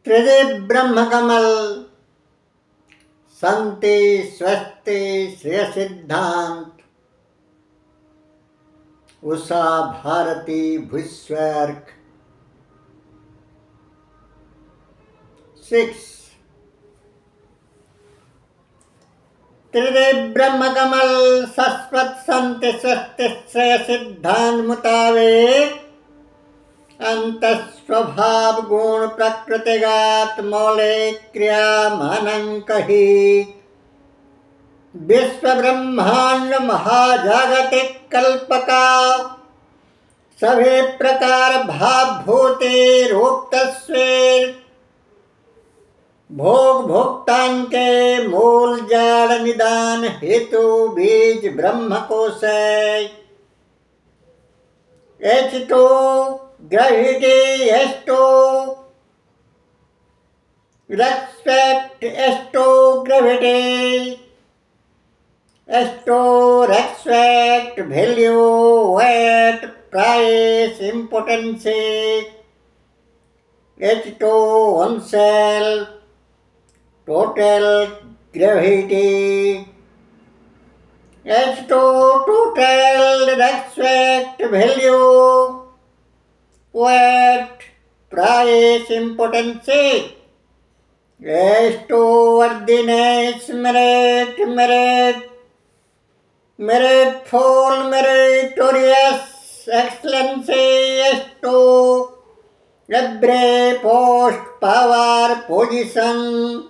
त्रिदि ब्रह्मकमल संति स्वस्ति श्रेय सिद्धांत उषा भारती भूस्वर्ग 6 त्रिदि ब्रह्मकमल शाश्वत संति स्वस्ति श्रेय सिद्धांत मुताबिक अंत स्वभाव गुण प्रकृतिगत मौलिक क्रिया मानंक ही विश्व ब्रह्मांड महाजागतिक कल्पका सभी प्रकार भाव भूते रूप तस्वीर भोग भोक्तान के मूल जड़ निदान हेतु बीज ब्रह्म कोश H2 gravity H2 respect H2 gravity H2 respect value weight price importance H2 oneself total gravity H2 total respect value weight price importance H2 worthiness meritful meritorious excellency H2 every post power position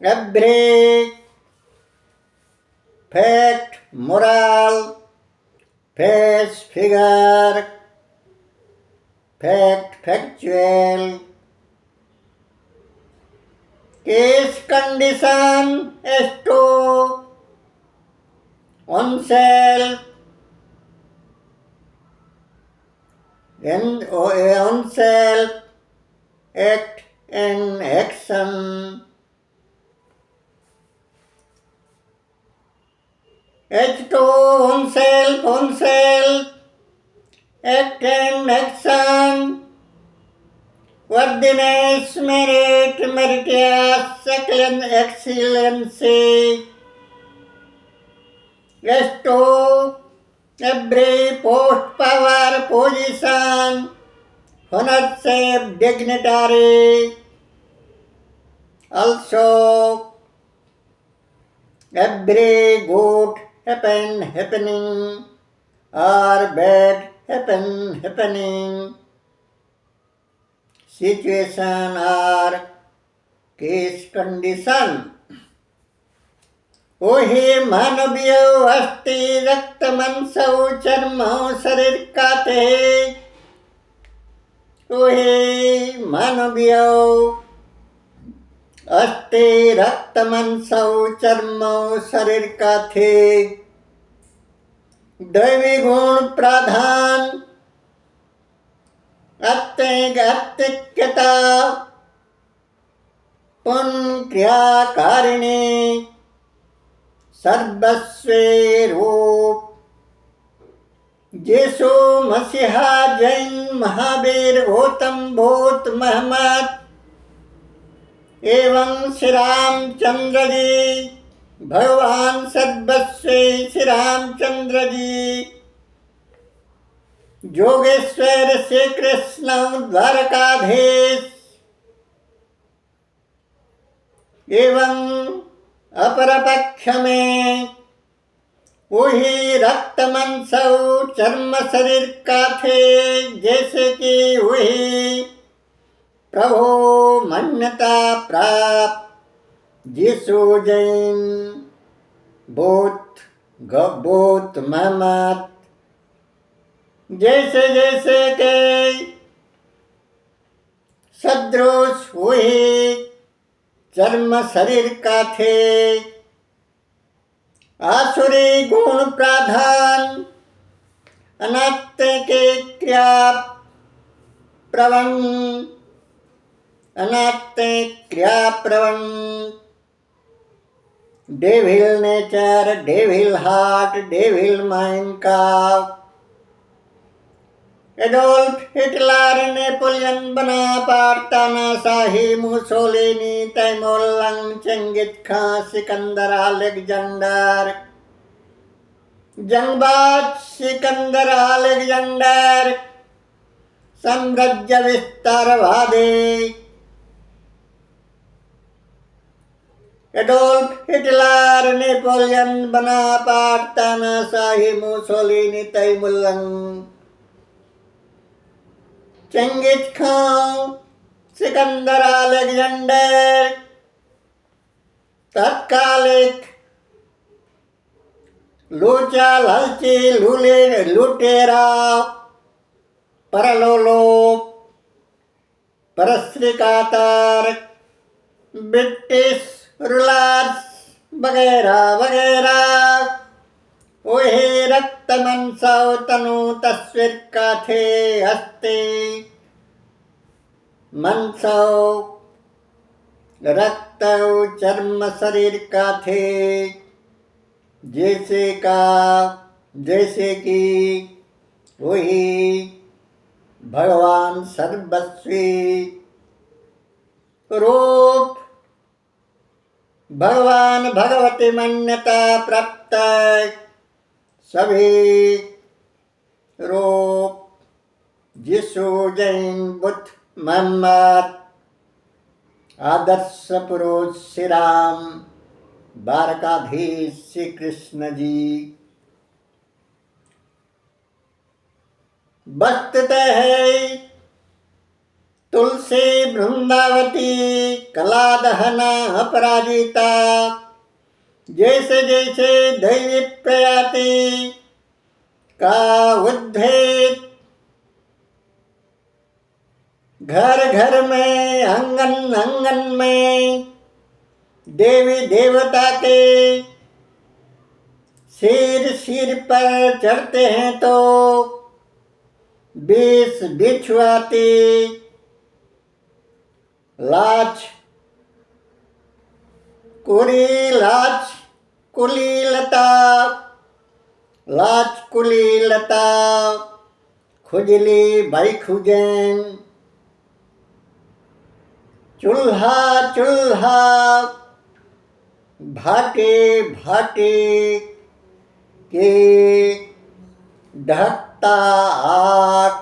every fact moral face figure fact factual case condition H2 oneself and oneself act and action H2 oneself act and action worthiness merit meritorious excellency H2 every post power position ownership dignitary also every good happening or bad happening situation or case condition वही मानवीय अस्थि रक्त मांसौ चर्म शरीर का थे वही मानवीय अस्थि रक्त मांसौ चर्म शरीर का थे दैवी गुण प्राधान आत्मिकता पुण्य क्रियाकारिणी सर्वस्वे रूप यीशु मसीहा जैन महावीर गौतम बुद्ध मोहम्मद एवं श्री रामचंद्र जी भगवान सर्वस्वी श्री रामचंद्र जी जोगेश्वर श्री कृष्ण द्वारकाधीश एवं अपर पक्ष में वही रक्त मांसौ चर्म शरीर का थे जैसे कि वही प्रभु मान्यता प्राप्त यीशु जैन बौद्ध मोहम्मद जैसे जैसे के सदृश वही चर्म शरीर का थे आसुरी गुण प्राधान अनात्म के क्रिया प्रवण devil nature devil heart devil mind का एडोल्फ हिटलर, नेपोलियन बनापार्ट, तानाशाही, मुसोलिनी, तैमूरलंग, चंगिस खां, सिकंदर, अलेक्जेंडर, जंगबाज सिकंदर अलेक्जेंडर, साम्राज्य विस्तारवादी एडोल्फ हिटलर, नेपोलियन बनापार्ट, तानाशाही, मुसोलिनी, तैमूरलंग, चंगिस खां, सिकंदर अलेक्जेंडर, तत्कालिक लूचा, लालची, लुटेरा, परलोलोक, परश्रिकातर, ब्रिटिश रूलर्स वगैरह वगैरह। वही रक्त मनसौ तनु तस्वीर का थे हस्ते, मनसौ रक्त चर्म शरीर का थे, जैसे कि वही भगवान सर्वस्वी रूप, भगवान भगवती मान्यता प्राप्त सभी रूप, यीशु, जैन, बुद्ध, मोहम्मद, आदर्श पुरुष श्री राम, द्वारकाधीश श्री कृष्ण जी। वस्तुतः है तुलसी, वृंदावती, कलादहना, अपराजिता, जैसे जैसे दैवी प्रयाति का उद्भेद घर घर में, आंगन आंगन में देवी देवता के सिर पर चढ़ते हैं तो बीस बिछुआती लाज कुलीलता, खुजली बाई खुजैन, चूल्हा भाटे के ढकता आग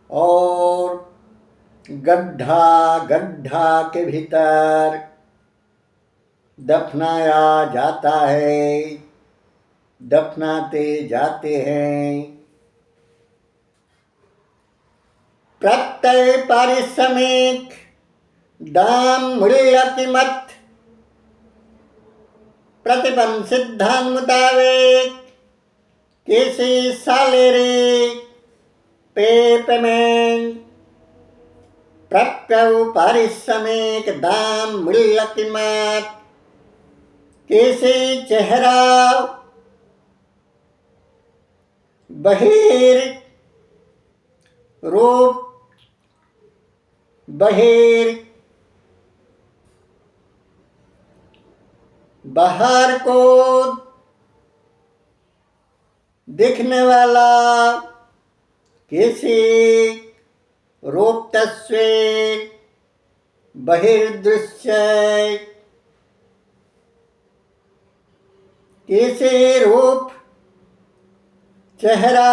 और गड्ढा के भीतर दफनाया जाता है, दफनाते जाते हैं। प्रत्यय पारिश्रमिक दाम मूल्य कीमत प्रतिबंध सिद्धांत मुताबिक किसी सैलरी पेमेंट प्रत्यय पारिश्रमिक दाम मूल्य कीमत किसी चेहरा बहिर रूप बाहर को दिखने वाला किसी रूप तस्वीर बहिर्दृश्य किसी रूप चेहरा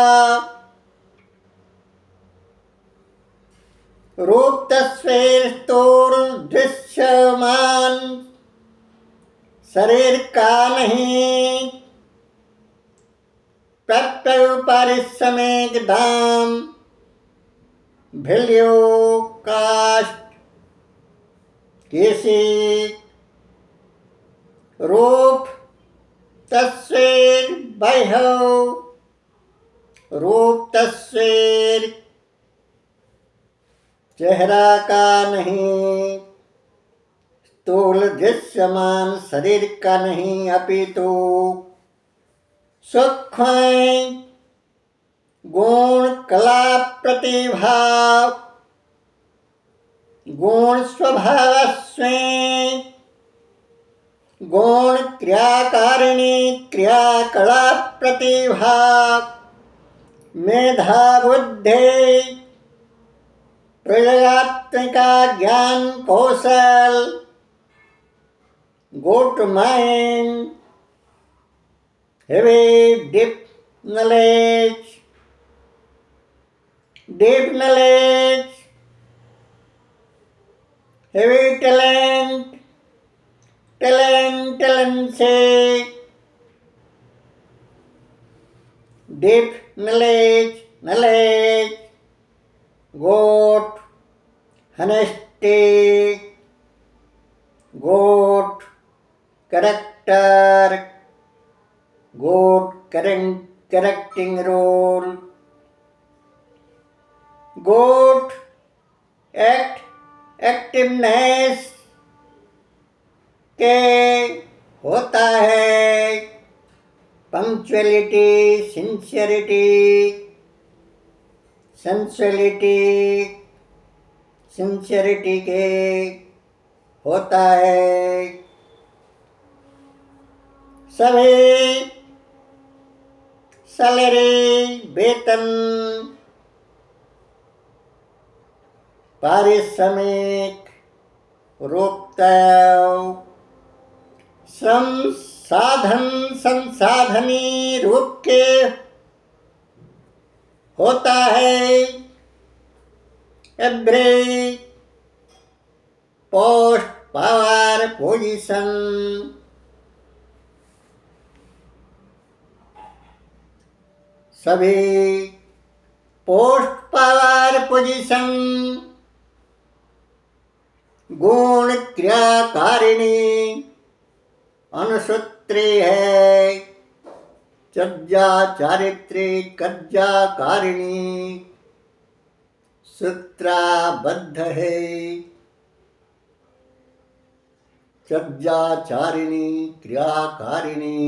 रूप तस्वीर स्थूल दृश्यमान शरीर का नहीं। प्रत्यय पारिश्रमिक दाम वैल्यू कास्ट किसी रूप तस्वीर वैभव रूप तस्वीर चेहरा का नहीं, स्थूल दृश्यमान शरीर का नहीं, अपितु सूक्ष्म गुण कला प्रतिभा गुण स्वभाव गुण क्रियाकारिणी क्रियाकला प्रतिभा मेधा बुद्धि प्रयोगात्मिका ज्ञान कौशल, go to mind, heavy knowledge, deep knowledge, heavy talent, talent say, deep knowledge, goat, honesty, goat, character, goat, correcting role, goat, activeness के होता है पंक्चुअलिटी, सिंसियरिटी, सिंसियरिटी के होता है सभी सैलरी, वेतन, पारिश्रमिक, रोकताव, श्रम साधन संसाधनी रूप के होता है एवरी पोस्ट, पावर, पोजीशन, सभी पोस्ट, पावर, पोजीशन, गुण क्रियाकारिणी अनुसूत्री है, चर्या चारित्रिक कर्जाकारिणी सूत्राबद्ध है, चर्याचारिणी क्रियाकारिणी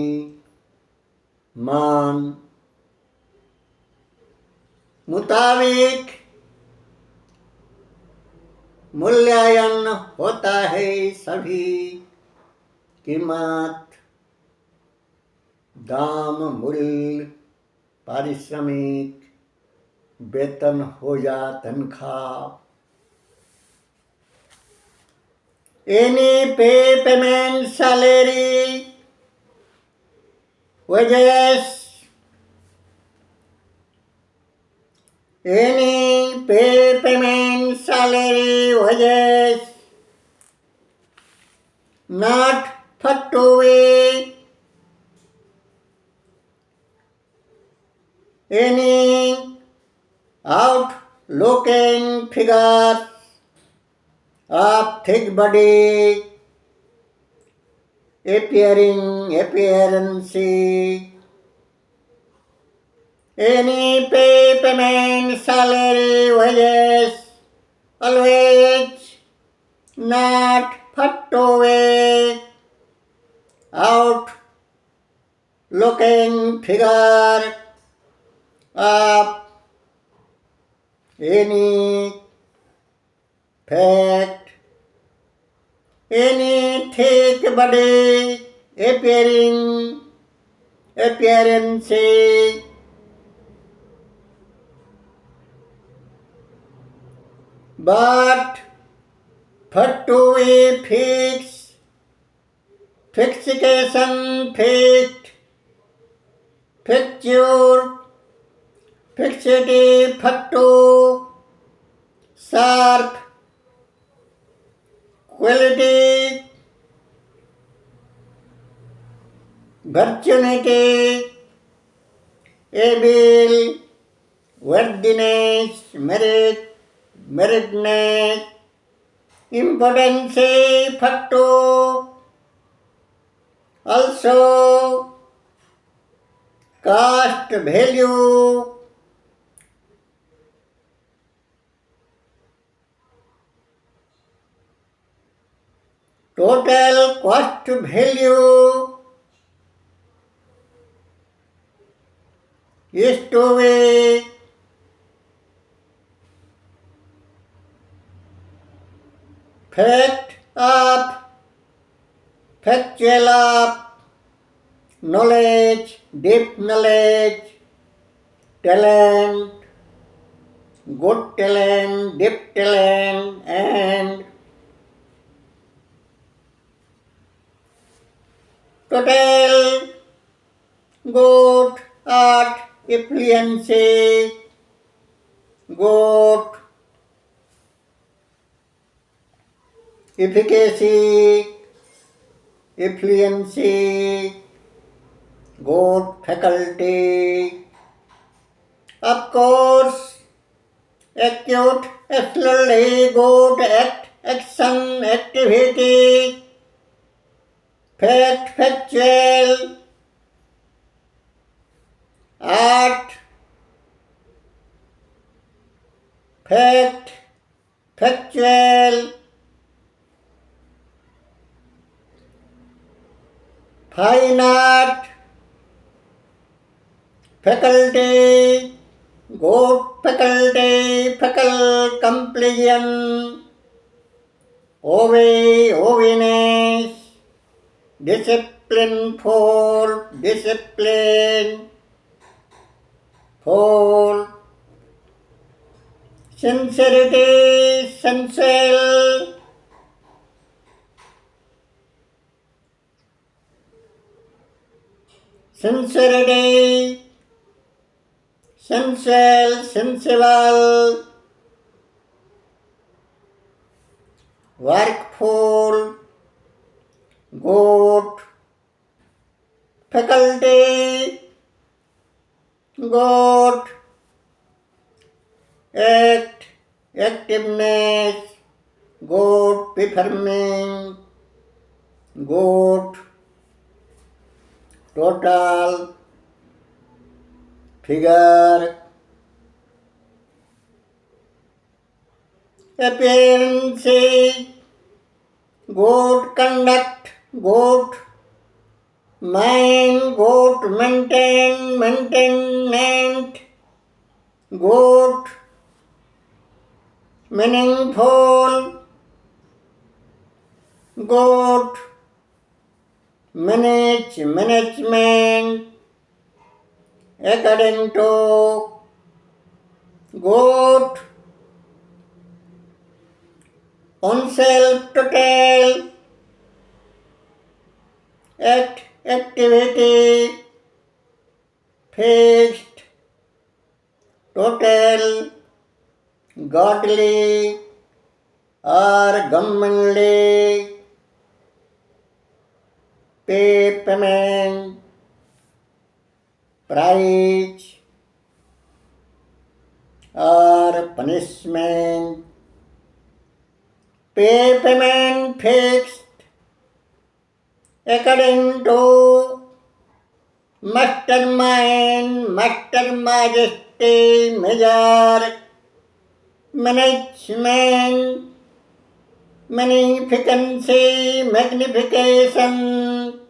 मान मुताबिक मूल्यांकन होता है सभी कीमत, दाम, मूल्य, पारिश्रमिक, वेतन हो या तनख्वाह, any payment, salary, wages, any payment, salary, wages, not put away, any outlooking figures of thick body, appearance, any payment, salary, wages, always not put away, out looking figure of any fact, any thick body, appearance, but for to a fixation, fixture, fixity, fatto, sharp, quality, virginity, able, worthiness, meritness, importance, fatto, also cost, value, total cost value is to be fact of, factual of, knowledge, deep knowledge, talent, good talent, deep talent, and total good art efficiency, good efficacy, efficiency, good faculty. Of course, acute, absolutely good action, activity, fact, factual, art, fact, factual, fine art, faculty, good faculty, faculty completion, oviness, discipline for discipline, for sincerity, sensual, sincerity, sensual, sensible, workful, good, faculty, good, act, activeness, good, performing, good, total, figure, appearance, good conduct, good mind, good maintenance, good meaningful, good management, according to good on self total activity fixed total godly or commonly payment price or punishment payment fixed according to mastermind, master majesty, measure, management, magnificency, magnification.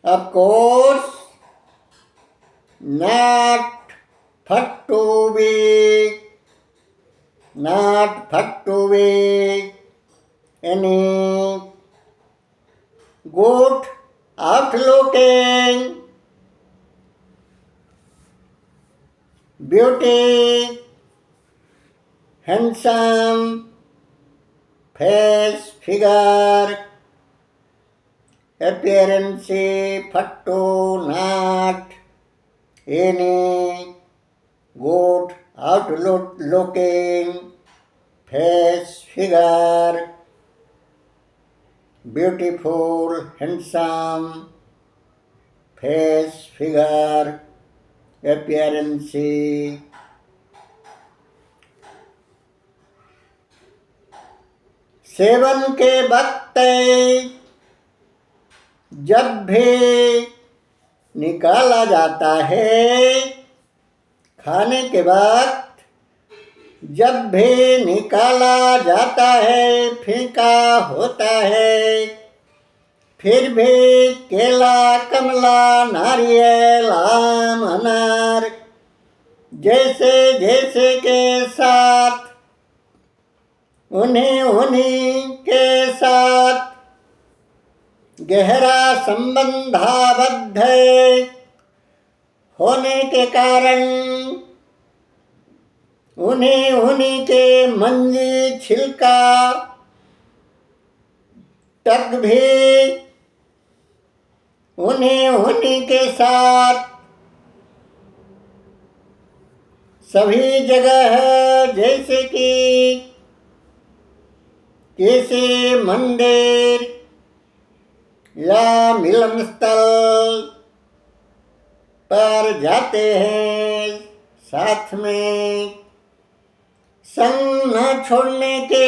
Of course, not for to be any good outlooking, beauty, handsome, face, figure, appearance, fatto, not any good outlooking, face, figure, beautiful, handsome, face, figure, appearance. Seven के वक्त जब भी निकाला जाता है, खाने के वक्त जब भी निकाला जाता है, फीका होता है, फिर भी केला, कमला, नारियल, आम, अनार जैसे जैसे के साथ उन्हीं के साथ गहरा संबंधाबद्ध है, होने के कारण उन्हें उन्हीं के मंजी छिलका तक भी उन्हें उन्हीं के साथ सभी जगह है, जैसे कि किसी मंदिर या मिलन स्थल पर जाते हैं, साथ में संग न छोड़ने के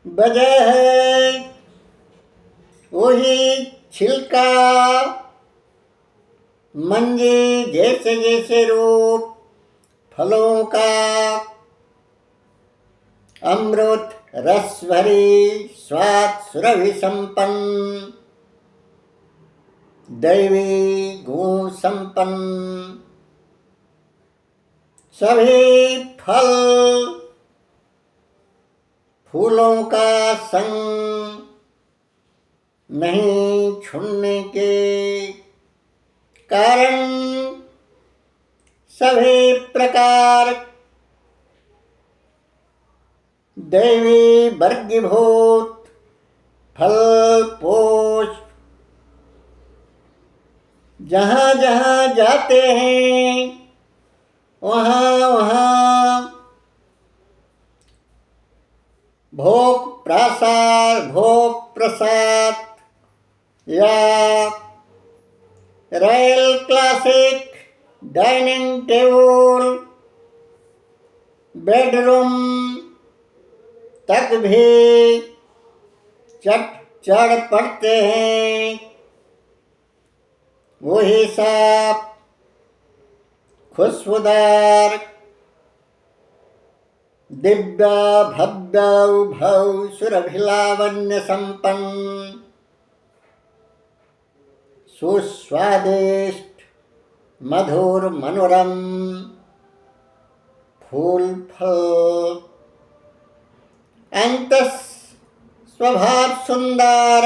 वजह है वही छिलका मंजी जैसे जैसे रूप फलों का अमृत रस भरी स्वाद सुरभि संपन्न दैवी गुण संपन्न सभी फल फूलों का संग नहीं छोड़ने के कारण सभी प्रकार दैवी वर्गीभूत फल पुष्प जहाँ जहाँ जाते हैं वहाँ वहाँ भोग प्रसाद या royal classic dining table bedroom तक भी चढ़ पड़ते हैं। वही साफ खुशबूदार दिव्य भव्य भव सुरभिलावण्य संपन्न सुस्वादिष्ट मधुर मनोरम फूल फल अंत स्वभाव सुंदर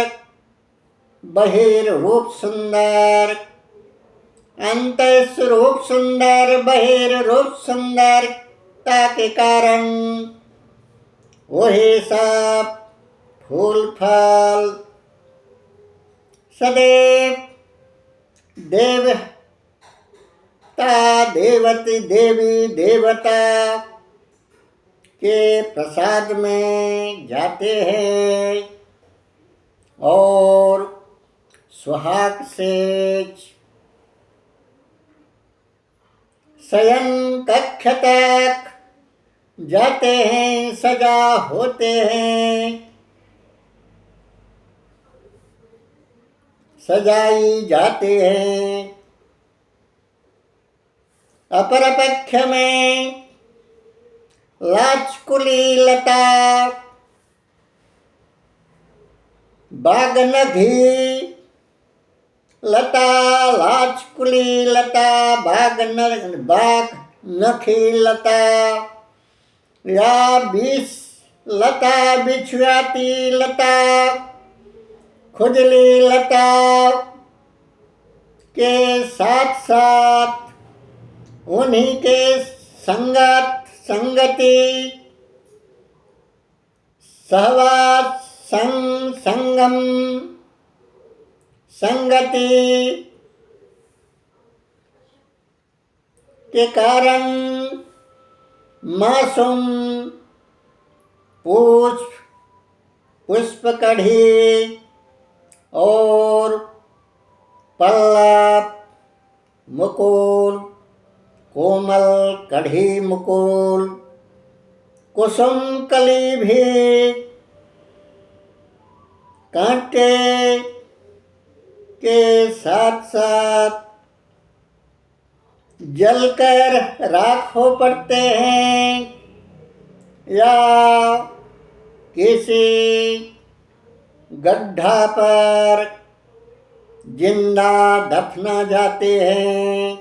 बहिर्रूप सुंदर अंत स्वरूप सुंदर बहिर्रूप सुंदरता के कारण वही सब फूल फल सदैव देवता देवती देवी देवता के प्रसाद में जाते हैं और सुहाग से शयन कक्ष तक जाते हैं, सजा होते हैं, सजाई जाते हैं। अपर पक्ष में लाचकुली लता बागनघी लता लाचकुली लता बाग नखी लता या बीस लता बिछुआती लता खुजली लता के साथ साथ उन्हीं के संगति सहवास संगम संगति के कारण मासूम पुष्प कढ़ी और पल्लव मुकुल कोमल कढ़ी मुकुल कुसुम कली भी कांटे के साथ साथ जलकर राख हो पड़ते हैं या किसी गड्ढा पर जिंदा दफना जाते हैं।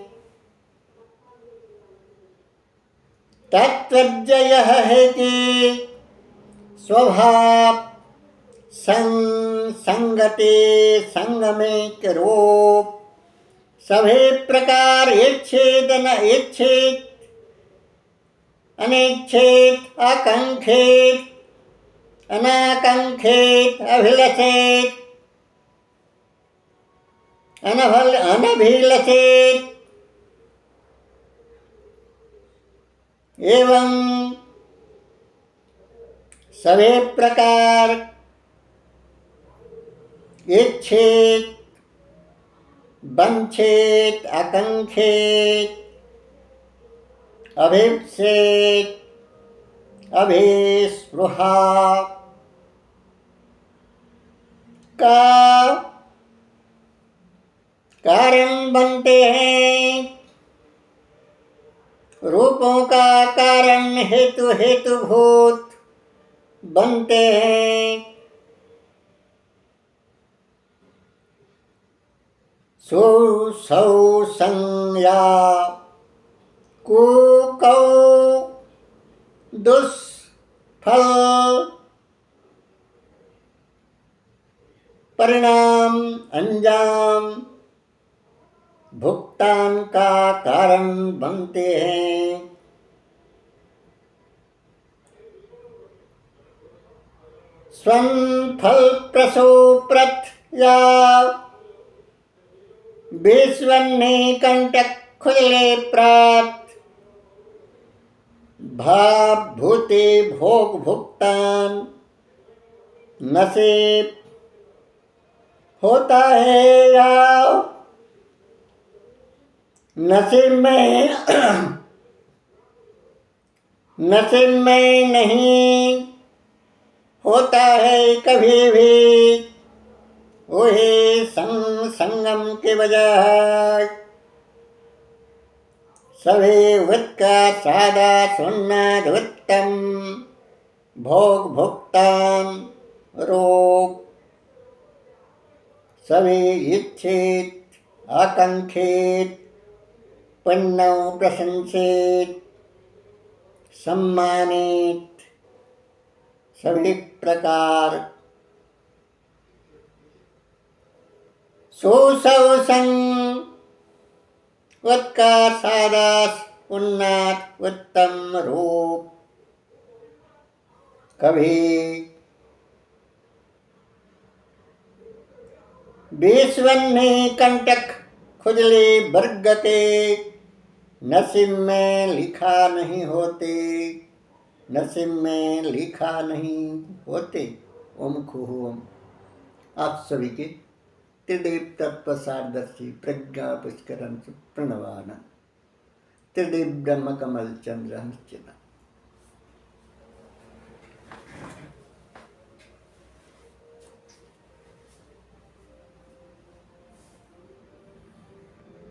तात्पर्य यह है कि स्वभाव संगति संगमिक रूप सभी प्रकार इच्छित इच्छित अनिच्छित आकांक्षित अनाकांक्षित अभिलषित अनभिलषित एवं सभी प्रकार इच्छित वांछित आकांक्षित अभीप्सित अभिस्पृहा का कारण बनते हैं। रूपों का कारण हेतुभूत बनते हैं। सौ संज्ञा कुकौ दुष्फल परिणाम अंजाम भुगतान का कारण बनते हैं। स्वं फल प्रसो प्रत्या विश्वन्ने कंटक खुजले प्राप्त भाव भूते भोग भुगतान नसीब होता है या नसीब में नहीं होता है कभी भी। वही संगम के बजाय सभी वृत्त का सादा सुन्नत उत्तम भोग भुगतान रोग सभी इच्छित आकांक्षित पुण्य प्रशंसित सम्मानित सभी प्रकार सुसंग उत्कार सारा उन्नत उत्तम रूप कभी विश्वन्ने कंटक खुजले वर्ग के नसीब में लिखा नहीं होते। नसीब में लिखा नहीं होते। ओम खुहुम आप सभी के त्रिदेव तत्व सारदर्शी प्रज्ञा पुष्करम प्रणवाना त्रिदेव ब्रह्म कमल चंद्र निश्चित।